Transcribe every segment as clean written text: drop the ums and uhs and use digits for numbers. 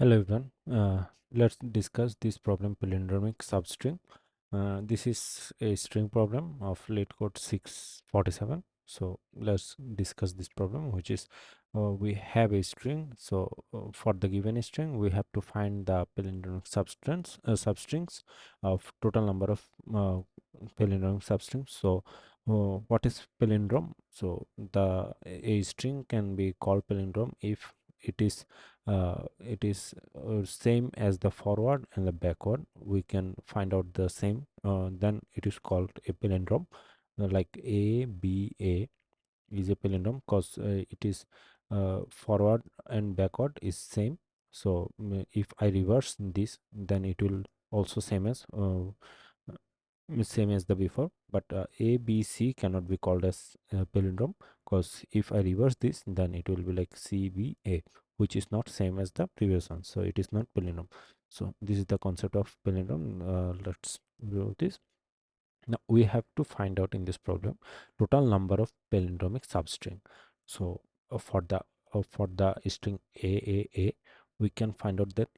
Hello everyone. Let's discuss this problem palindromic substring. This is a string problem of Leetcode 647. So let's discuss this problem, which is we have a string. So for the given string, we have to find the palindromic substrings of total number of palindromic substrings. So what is palindrome? So the a string can be called palindrome if it is same as the forward and the backward. We can find out the same, then it is called a palindrome. Like ABA is a palindrome because it is forward and backward is same. So if I reverse this, then it will also same as the before, but a b c cannot be called as palindrome, because if I reverse this, then it will be like c b a, which is not same as the previous one, so it is not palindrome. So this is the concept of palindrome. Let's do this. Now we have to find out in this problem total number of palindromic substring. So for the string a, we can find out that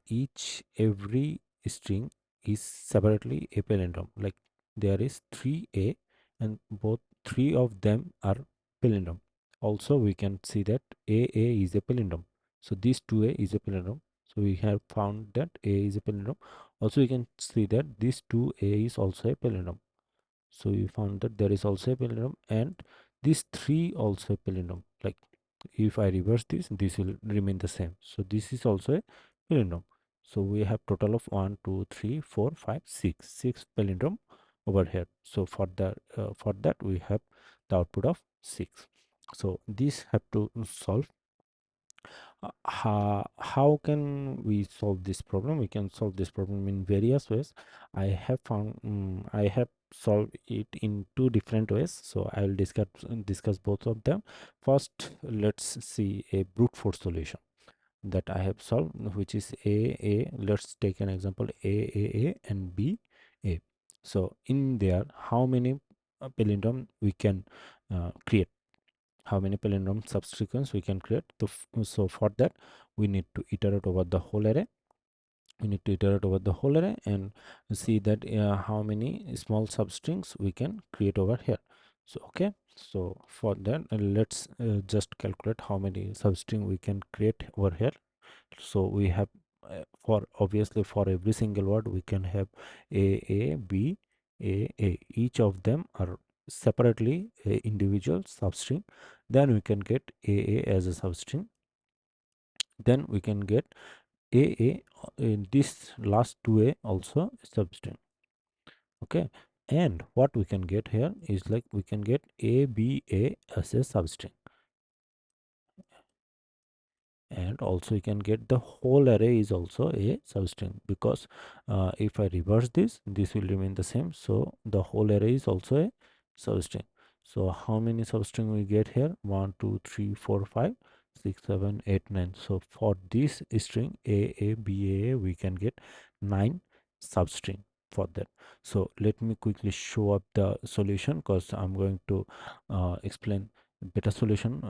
every string is separately a palindrome. Like there is 3a, and both three of them are palindrome. Also we can see that a is a palindrome. So this 2a is a palindrome. So we have found that a is a palindrome. Also we can see that this 2a is also a palindrome. So we found that there is also a palindrome, and these three also a palindrome. Like if I reverse this will remain the same. So this is also a palindrome. So we have total of 1 2 3 4 5 6 palindrome over here. So for that we have the output of 6. So this have to solve. How can we solve this problem? We can solve this problem in various ways. I have solved it in two different ways, so I will discuss both of them. First, let's see a brute force solution that I have solved, which is a. Let's take an example, a and b a. So in there, how many palindrome we can create? How many palindrome subsequence we can create? So for that, we need to iterate over the whole array. We need to iterate over the whole array and see that how many small substrings we can create over here. So okay, so for that, let's just calculate how many substring we can create over here. So we have, for obviously for every single word we can have a b a. Each of them are separately a individual substring. Then we can get a as a substring. Then we can get a in this last 2a also substring. Okay, and what we can get here is like we can get aba as a substring, and also you can get the whole array is also a substring, because if I reverse this will remain the same. So the whole array is also a substring. So how many substring we get here? 1 2 3 4 5 6 7 8 9. So for this string a we can get 9 substring for that. So let me quickly show up the solution, because I'm going to explain better solution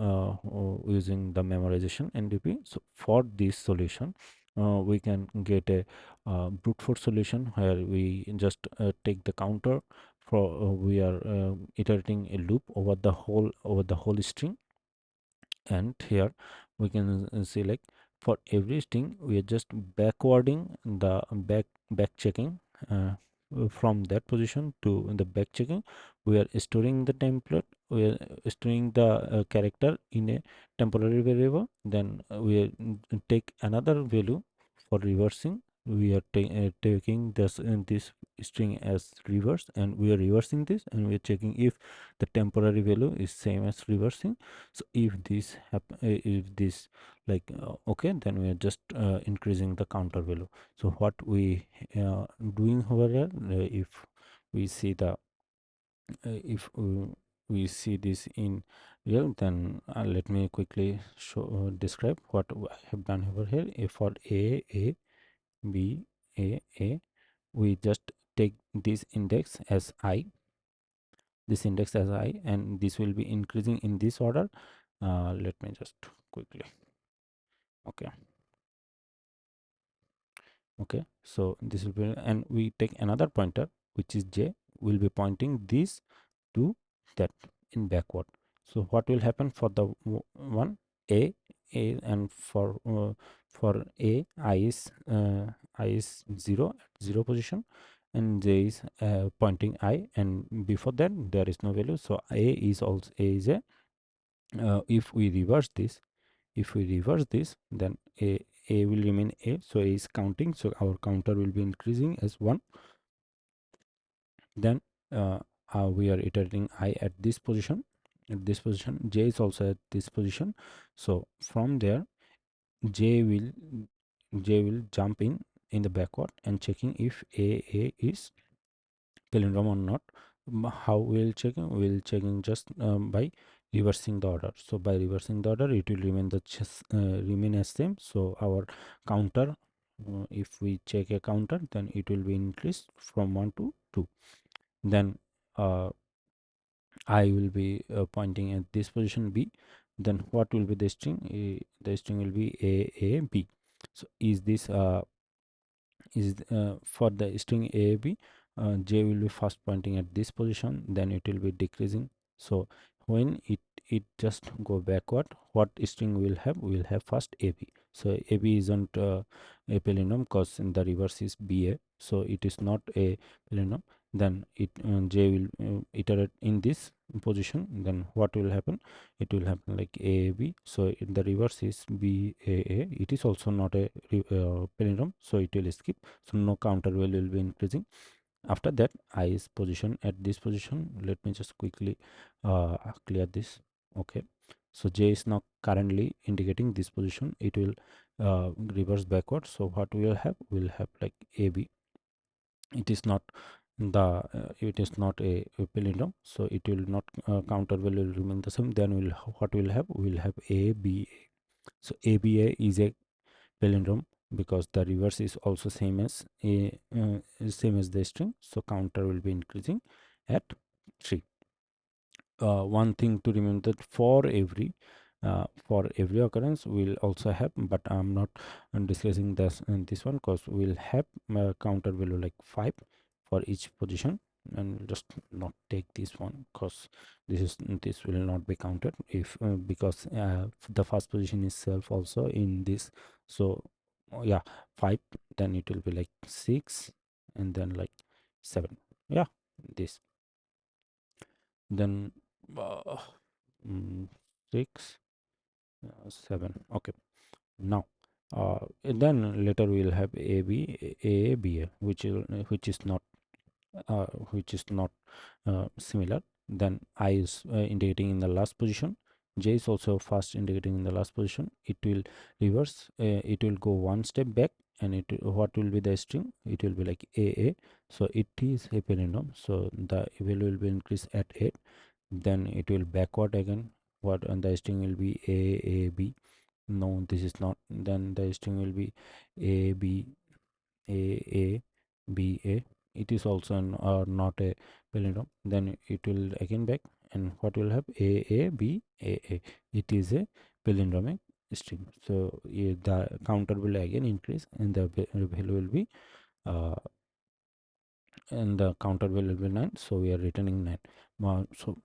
using the memorization NDP. So for this solution, we can get a brute force solution where we just take the counter for we are iterating a loop over the whole string. And here we can see, like, for every string we are just backwarding the back checking, from that position to the back checking. We are storing the template, we are storing the character in a temporary variable. Then we take another value for reversing. We are taking this string as reverse, and we are reversing this, and we are checking if the temporary value is same as reversing. So if this happen, if this, like, okay, then we are just increasing the counter value. So what we doing over here, if we see the if we see this in real, then let me quickly show describe what I have done over here. If for a b a, we just take this index as I, and this will be increasing in this order. Let me just quickly, okay, Okay, so this will be, and we take another pointer which is j, will be pointing this to that in backward. So what will happen for the one a, and for a, I is 0 at 0 position, and j is pointing I, and before that there is no value. So a is also a is a if we reverse this, then a will remain a, so a is counting, so our counter will be increasing as 1. Then uh, we are iterating I at this position, j is also at this position. So from there j will jump in the backward and checking if a is palindrome or not. How we'll checking just by reversing the order. So by reversing the order, it will remain remain as same. So our counter, if we check a counter, then it will be increased from 1 to 2. Then uh, I will be pointing at this position b. Then what will be the string? The string will be a b. So is for the string AAB, J will be first pointing at this position, then it will be decreasing. So when it just go backward, what string will have? We will have first AB. So AB isn't a palindrome because in the reverse is BA, so it is not a palindrome. Then J will iterate in this position. Then what will happen? It will happen like AAB. So in the reverse is BAA. It is also not a palindrome, so it will skip. So no counter value will be increasing. After that I is position at this position. Let me just quickly clear this. Okay, so j is now currently indicating this position. It will reverse backward. So what we will have? We'll have like ab. It is not it is not a palindrome, so it will not counter value will remain the same. Then we'll what we'll have? We'll have aba. So aba is a palindrome because the reverse is also same as the string, so counter will be increasing at 3. One thing to remember, that for every occurrence we'll also have, but I'm not discussing this in this one because we'll have counter value like 5 for each position, and we'll just not take this one because this will not be counted if because the first position is self also in this. So yeah, 5, then it will be like 6, and then like 7. Yeah, this. Then uh, 6, 7. Okay, now and then later we will have ab a b a, uh, which is not similar. Then I is indicating in the last position, j is also fast indicating in the last position. It will reverse, it will go one step back, and what will be the string? It will be like a. So it is a palindrome, so the value will be increased at 8. Then it will backward again, what, and the string will be a b. No, this is not. Then the string will be a b a b a. It is also not a palindrome. Then it will again back, and what will have? A b a. It is a palindromic string. So the counter will again increase, and the value will be uh, and the counter value will be 9, so we are returning 9. So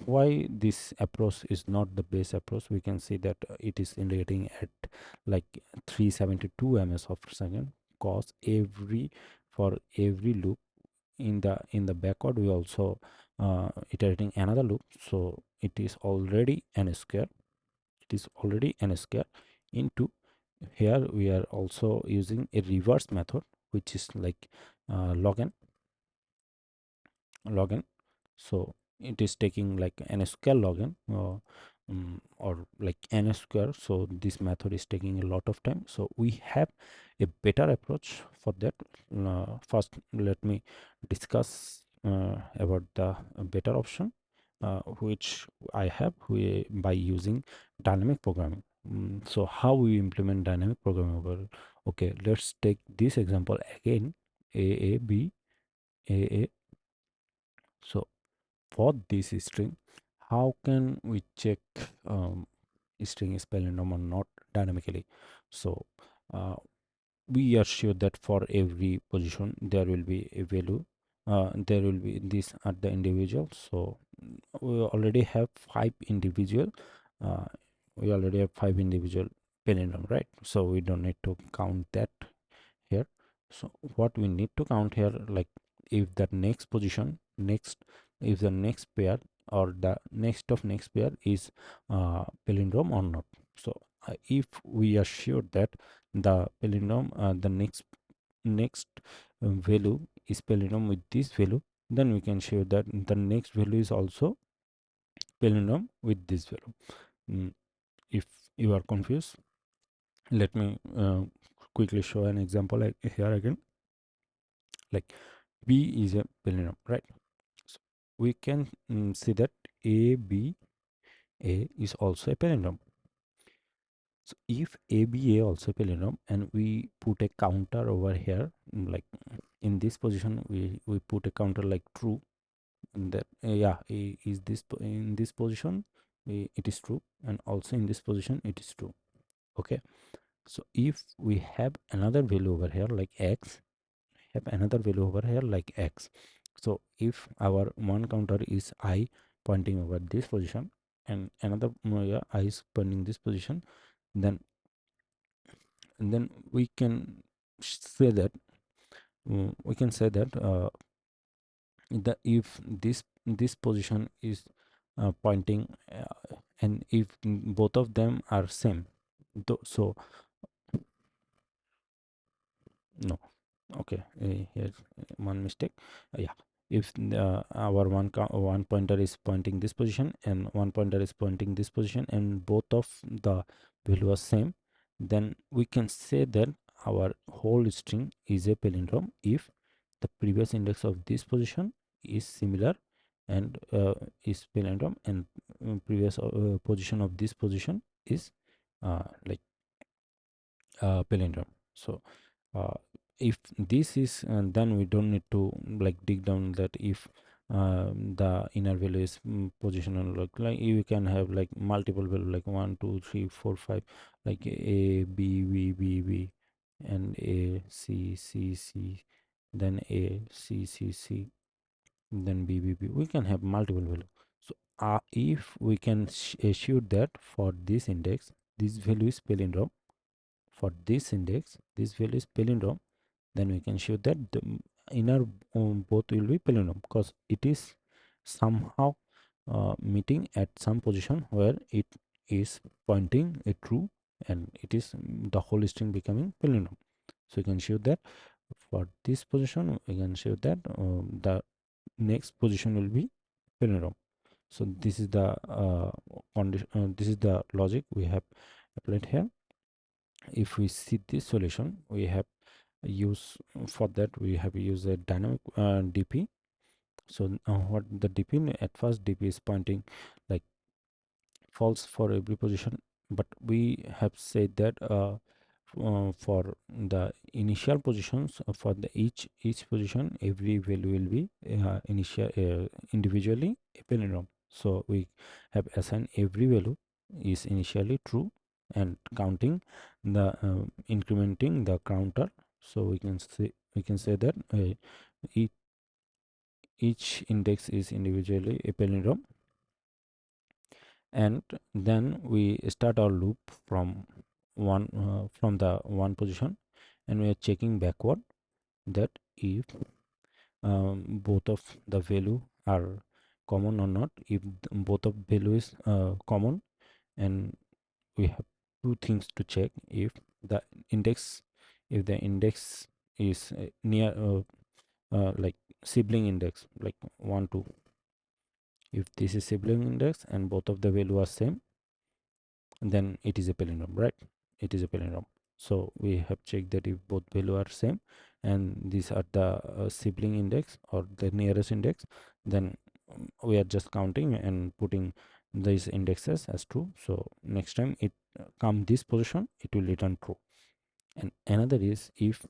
why this approach is not the base approach? We can see that it is indicating at like 372 ms of second, cause for every loop in the backward we also iterating another loop, so it is already n square. It is already n square into, here we are also using a reverse method, which is like log n. Login, so it is taking like n square login, or like n square. So this method is taking a lot of time, so we have a better approach for that. First let me discuss about the better option which I have by using dynamic programming. So how we implement dynamic programming over? Okay, let's take this example again, a b a. So for this string, how can we check string is palindrome or not dynamically? So uh, we are sure that for every position there will be a value, there will be this at the individual. So we already have five individual, uh, we already have five individual palindrome, right? So we don't need to count that here. So what we need to count here, like if the next position, next, if the next pair or the next of next pair is palindrome or not. So if we are sure that the palindrome, the next value is palindrome with this value, then we can show that the next value is also palindrome with this value. If you are confused, let me quickly show an example like here again. Like b is a palindrome, right? So we can see that a b a is also a palindrome. So if a b a also a palindrome and we put a counter over here, like in this position we put a counter like true, and that yeah, a is this in this position, it is true, and also in this position it is true. Okay, so if we have another value over here like x, have another value over here like x. So if our one counter is I pointing over this position and another yeah, I is pointing this position, then we can say that that if this position is pointing, and if both of them are same, so no, okay, here's one mistake. Yeah, if our one pointer is pointing this position and one pointer is pointing this position and both of the value are same, then we can say that our whole string is a palindrome if the previous index of this position is similar and is palindrome, and previous position of this position is like palindrome. So uh, if this is, then we don't need to like dig down that if the inner value is positional, like you can have like multiple value like 1 2 3 4 5, like a b b b b and a c c c, then a c c c, then b b b, we can have multiple value. So if we can assure that for this index this value is palindrome, for this index this value is palindrome, then we can show that the inner both will be palindrome because it is somehow meeting at some position where it is pointing a true, and it is the whole string becoming palindrome. So you can show that for this position we can show that the next position will be palindrome. So this is the condition, this is the logic we have applied here. If we see this solution, we have use for that we have used a dynamic dp. So what the dp, at first dp is pointing like false for every position, but we have said that for the initial positions, for the each position every value will be initial individually a palindrome. So we have assigned every value is initially true and counting the incrementing the counter. So we can say that each, each index is individually a palindrome, and then we start our loop from one from the one position, and we are checking backward that if both of the value are common or not. If both of value is common, and we have two things to check: if the index, if the index is near like sibling index like 1 2, if this is sibling index and both of the value are same, then it is a palindrome, right? It is a palindrome. So we have checked that if both value are same and these are the sibling index or the nearest index, then we are just counting and putting these indexes as true. So next time it come this position, it will return true. And another is if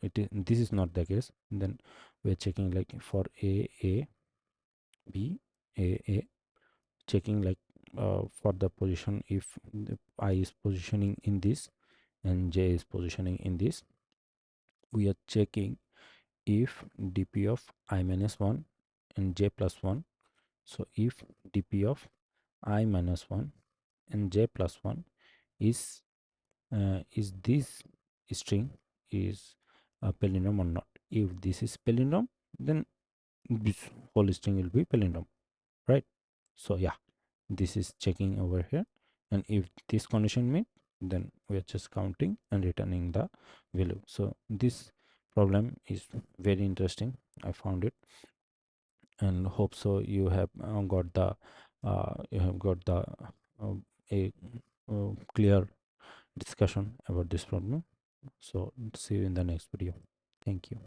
it is, this is not the case, then we are checking like for a b a, checking like for the position if the I is positioning in this and j is positioning in this. we are checking if dp of I minus 1 and j plus 1. So if dp of I minus 1 and j plus 1 is this string is a palindrome or not. If this is palindrome, then this whole string will be palindrome, right? So yeah, this is checking over here, and if this condition meet, then we are just counting and returning the value. So this problem is very interesting. I found it, and hope so you have got the a clear discussion about this problem. So see you in the next video. Thank you.